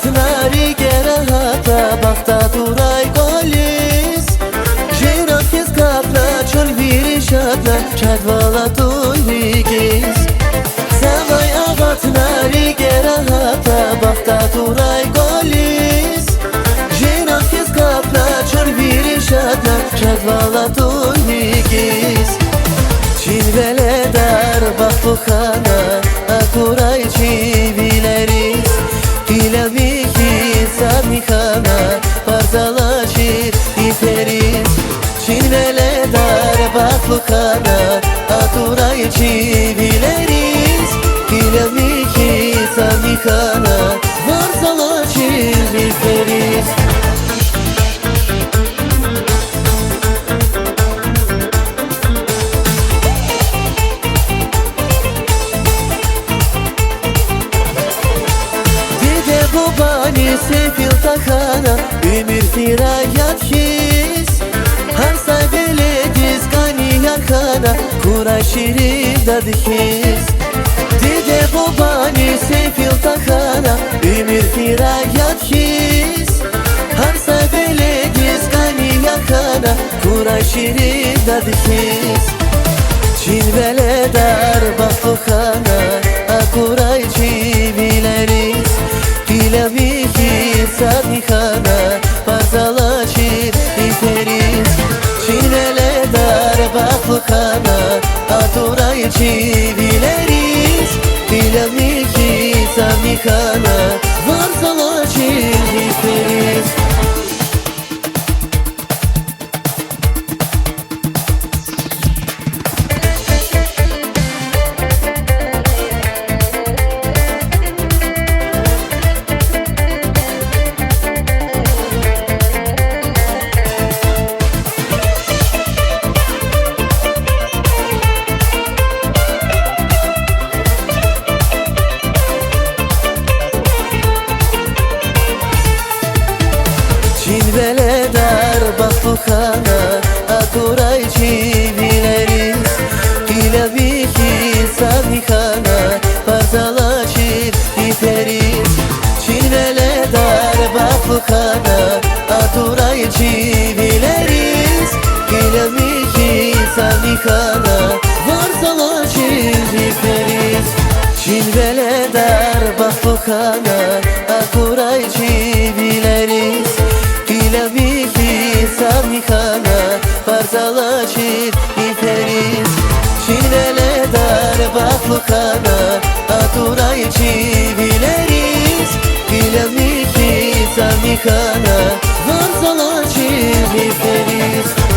Nari gerahata bakta duray golis Jirafis kapna çöl virişatna çadvala tuyligis Samay avat nari gerahata bakta duray golis Jirafis kapna çöl virişatna çadvala tuyligis Çinvele dar bakbukhana akuray çivileris Dilaviki samikana parzalaçir iperis Çinvele dar bakbukhana akuray çivileris Dilaviki samikana parzalaçir iperis Bani sefil takana ümür firayat his Her saybele dizgani yakana Kuray şirin dadhis Dide bobani sefil takana ümür firayat his Her saybele dizgani yakana Kuray şirin dadhis Çinvele dar bakbukhana akuray çivileris Dilaviki samikana parzalaçir iperis Çinvele dar bakbukhana akuray çivileris Dilaviki samikana parzalaçir iperis Çinvele dar bakbukhana akuray çivileris Dilaviki samikana parzalaçir iperis Çinvele dar bakbukhana akuray çivileris Dilaviki samikana parzalaçir iperis Çinvele dar bakbukhana akuray çivileris Dilaviki samikana parzalaçir iperis Çinvele dar bakbukhana akuray çivileris Dilaviki samikana parzalaçir iperis